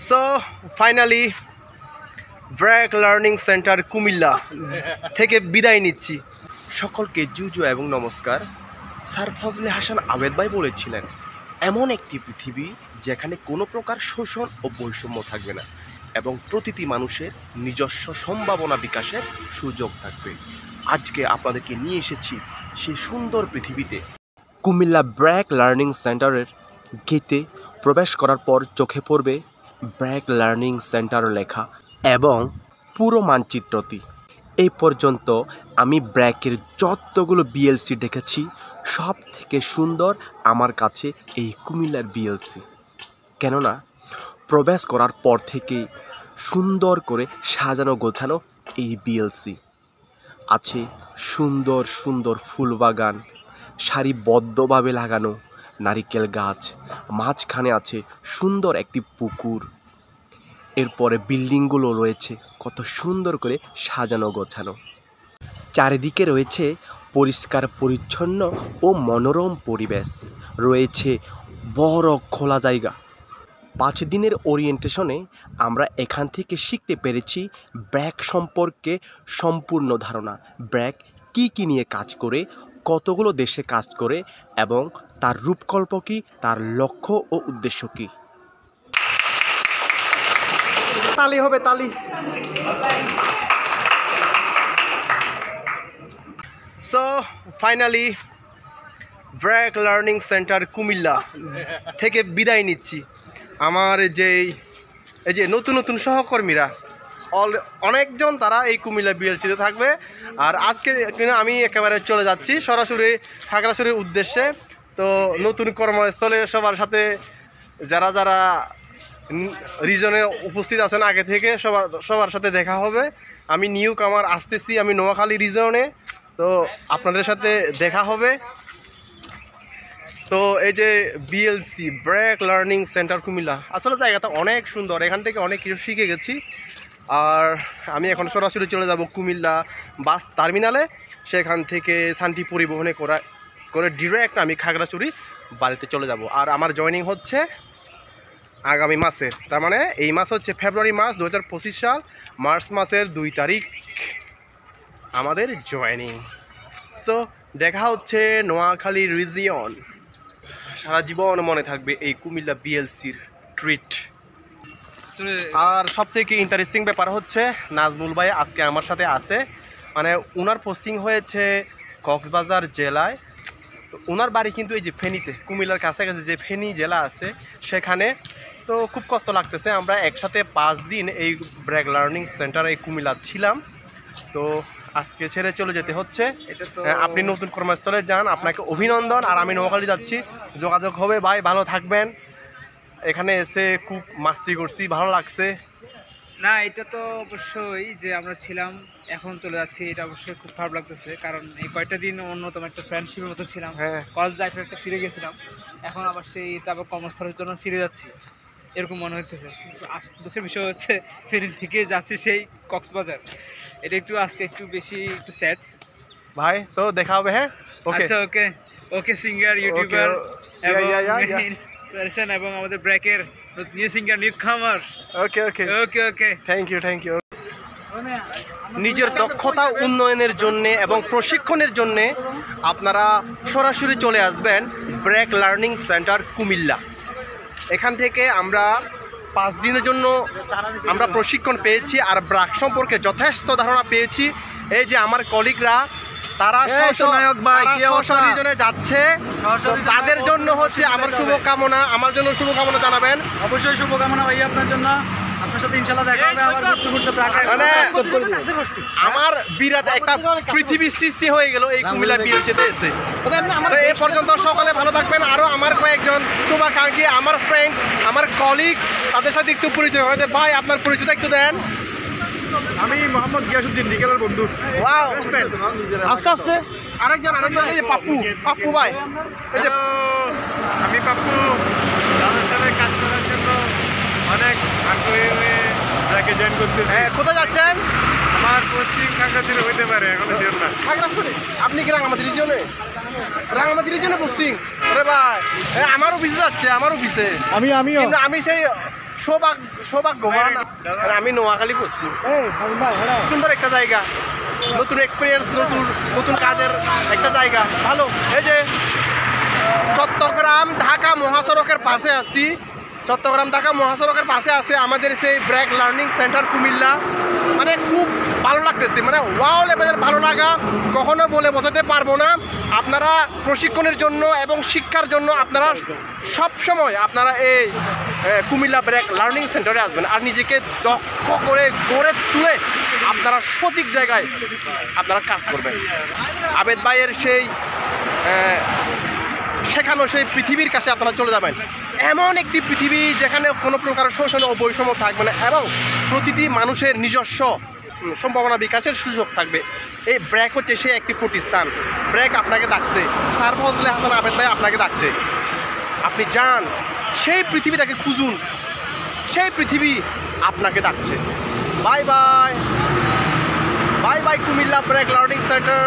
So finally BRAC learning centre Comilla থেকে বিদায় নিচ্ছি। সকলকে জুজু এবং নমস্কার। স্যার ফজলে হাসান আবেদ ভাই বলেছিলেন, এমন একটি পৃথিবী যেখানে কোনো প্রকার শোষণ ও বৈষম্য থাকবে না এবং প্রতিটি মানুষের নিজস্ব সম্ভাবনা বিকাশের সুযোগ থাকবে। আজকে আপনাদেরকে নিয়ে এসেছি সেই সুন্দর পৃথিবীতে। কুমিল্লা ব্র্যাক লার্নিং সেন্টারের গেটে প্রবেশ করার পর চোখে পড়বে ব্র্যাক লার্নিং সেন্টার লেখা এবং পুরো মানচিত্রটি। এই পর্যন্ত আমি ব্র্যাকের যতগুলো বিএলসি দেখেছি সব থেকে সুন্দর আমার কাছে এই কুমিল্লার বিএলসি। কেননা প্রবেশ করার পর থেকেই সুন্দর করে সাজানো গোছানো এই বিএলসি। আছে সুন্দর সুন্দর ফুল বাগান, সারিবদ্ধভাবে লাগানো নারিকেল গাছ, মাঝখানে আছে সুন্দর একটি পুকুর। এরপরে বিল্ডিংগুলো রয়েছে কত সুন্দর করে সাজানো গোছানো। চারিদিকে রয়েছে পরিষ্কার পরিচ্ছন্ন ও মনোরম পরিবেশ, রয়েছে বড় খোলা জায়গা। 5 দিনের ওরিয়েন্টেশনে আমরা এখান থেকে শিখতে পেরেছি ব্র্যাক সম্পর্কে সম্পূর্ণ ধারণা। ব্র্যাক কী নিয়ে কাজ করে, কতগুলো দেশে কাজ করে এবং তার রূপকল্প কী, তার লক্ষ্য ও উদ্দেশ্য কী। তালি হবে, তালি। So finally BRAC learning centre Comilla থেকে বিদায় নিচ্ছি। আমার এই যে নতুন নতুন সহকর্মীরা অনেকজন, তারা এই কুমিল্লা বিএলসিতে থাকবে। আর আজকে আমি একেবারে চলে যাচ্ছি সরাসরি খাগড়াছড়ির উদ্দেশ্যে। তো নতুন কর্মস্থলে সবার সাথে যারা যারা রিজনে উপস্থিত আছেন আগে থেকে সবার সাথে দেখা হবে। আমি নিউ কামার আসতেছি, আমি নোয়াখালী রিজনে, তো আপনাদের সাথে দেখা হবে। তো এই যে BLC BRAC learning centre Comilla, আসলে জায়গাটা অনেক সুন্দর, এখান থেকে অনেক কিছু শিখে গেছি। আর আমি এখন সরাসরি চলে যাব কুমিল্লা বাস টার্মিনালে, সেখান থেকে শান্তি পরিবহনে করে ডিরেক্ট আমি খাগড়াছড়ি বাড়িতে চলে যাব। আর আমার জয়েনিং হচ্ছে আগামী মাসে, তার মানে এই মাস হচ্ছে ফেব্রুয়ারি মাস 2025 সাল, মার্চ মাসের 2 তারিখ আমাদের জয়েনিং। সো দেখা হচ্ছে নোয়াখালী রিজিয়ন। সারা জীবন মনে থাকবে এই কুমিল্লা বিএলসির ট্রিট। আর সব থেকে ইন্টারেস্টিং ব্যাপার হচ্ছে নাজমুল ভাই আজকে আমার সাথে আছে, মানে ওনার পোস্টিং হয়েছে কক্সবাজার জেলায়। তো ওনার বাড়ি কিন্তু এই যে ফেনীতে, কুমিল্লার কাছাকাছি যে ফেনী জেলা আছে সেখানে। তো খুব কষ্ট লাগতেছে, আমরা একসাথে 5 দিন এই ব্র্যাক লার্নিং সেন্টারে কুমিল্লা ছিলাম, তো আজকে ছেড়ে চলে যেতে হচ্ছে। আপনি নতুন কর্মস্থলে যান, আপনাকে অভিনন্দন। আর আমি নোয়াখালী যাচ্ছি, যোগাযোগ হবে ভাই, ভালো থাকবেন। এখানে এসে খুব মাস্তি করছি, ভালো লাগছে। না, এটা তো অবশ্যই যে আমরা ছিলাম এখন চলে যাচ্ছি, এটা অবশ্যই খুব খারাপ লাগতেছে, কারণ এই কয়েকটা দিন অন্যতম একটা ফ্রেন্ডশিপের মতো ছিলাম। কলেজ লাইফে একটা ফিরে গেছিলাম, এখন আবার সেইটা আবার কর্মস্থলের জন্য ফিরে যাচ্ছি, এরকম মনে হচ্ছে। দুঃখের বিষয় হচ্ছে ফেরি থেকে যাচ্ছি সেই কক্সবাজার, এটা একটু আজকে একটু বেশি একটু স্যাড ভাই। তো দেখা হবে। হ্যাঁ, আচ্ছা, ওকে ওকে। সিঙ্গার, ইউটিউবার এবং আমাদের ব্র্যাকের নিউ সিঙ্গার নিউ কামার। ওকে ওকে ওকে ওকে, থ্যাংক ইউ। নিজের দক্ষতা উন্নয়নের জন্য এবং প্রশিক্ষণের জন্য আপনারা সরাসরি চলে আসবেন ব্র্যাক লার্নিং সেন্টার কুমিল্লা। এখান থেকে আমরা 5 দিনের জন্য আমরা প্রশিক্ষণ পেয়েছি আর ব্র্যাক সম্পর্কে যথেষ্ট ধারণা পেয়েছি। এই যে আমার কলিগরা, তারা রিজনে যাচ্ছে, তাদের জন্য হচ্ছে আমার শুভকামনা, আমার জন্য শুভকামনা জানাবেন। অবশ্যই শুভকামনা ভাই আপনার জন্য, আপনার সাথে ইনশাআল্লাহ দেখা হবে আবার ঘুরতে ঘুরতে। আমার বিরাট একটা পৃথিবী সৃষ্টি হয়ে গেল এই কুমিল্লা বিএলসিতে এসে। এই পর্যন্ত সকলে ভালো থাকবেন। আরও আমার কয়েকজন শুভাকাঙ্ক্ষী, আমার ফ্রেন্ডস, আমার কলিগ, তাদের সাথে একটু পরিচয় হয়। ভাই আপনার পরিচয়টা একটু দেন। আমি মোহাম্মদ গিয়াসউদ্দিন, নিকেলের বন্ধু। আস্তে আস্তে আরেকজন এই যে পাপ্পু ভাই। এই যে আমি পাপ্পু, তাদের সাথে কাজ করার জন্য অনেক আগ্রহী হয়ে ব্র্যাকে জয়েন করতেছি। কোথায় যাচ্ছেন? আমার পোস্টিং খাগড়াছড়ি হইতে পারে, এখনো শিওর না। খাগড়াছড়ি? আপনি কি রাঙামাটি রিজিয়নে? রাঙামাটি রিজিয়নে পোস্টিং? আরে ভাই, আমার অফিসে যাচ্ছে, আমার অফিসে। আমিও আমি সেই সৌভাগ্যবান। আর আমি নোয়াখালী বসছি, সুন্দর একটা জায়গা, নতুন এক্সপিরিয়েন্স, নতুন কাজের একটা জায়গা, ভালো। এই যে চট্টগ্রাম ঢাকা মহাসড়কের পাশে আছি, চট্টগ্রাম ঢাকা মহাসড়কের পাশে আছে আমাদের সেই ব্র্যাক লার্নিং সেন্টার কুমিল্লা। মানে খুব ভালো লাগতেছে, মানে ওয়াও লেভেলের ভালো লাগা, কখনো বলে বোঝাতে পারবো না। আপনারা প্রশিক্ষণের জন্য এবং শিক্ষার জন্য আপনারা সব সময় আপনারা এই কুমিল্লা ব্র্যাক লার্নিং সেন্টারে আসবেন, আর নিজেকে দক্ষ করে গড়ে তুলে আপনারা সঠিক জায়গায় আপনারা কাজ করবেন। আবেদ ভাইয়ের সেই শেখানো সেই পৃথিবীর কাছে আপনারা চলে যাবেন, এমন একটি পৃথিবী যেখানে কোনো প্রকার শোষণ ও বৈষম্য থাকবে না এবং প্রতিটি মানুষের নিজস্ব সম্ভাবনা বিকাশের সুযোগ থাকবে। এই ব্র্যাক হচ্ছে সে একটি প্রতিষ্ঠান। ব্র্যাক আপনাকে ডাকছে, স্যার ফজলে হাসান আবেদ ভাই আপনাকে ডাকছে, আপনি যান সেই পৃথিবীটাকে খুঁজুন, সেই পৃথিবী আপনাকে ডাকছে। Bye bye bye bye Comilla BRAC learning centre.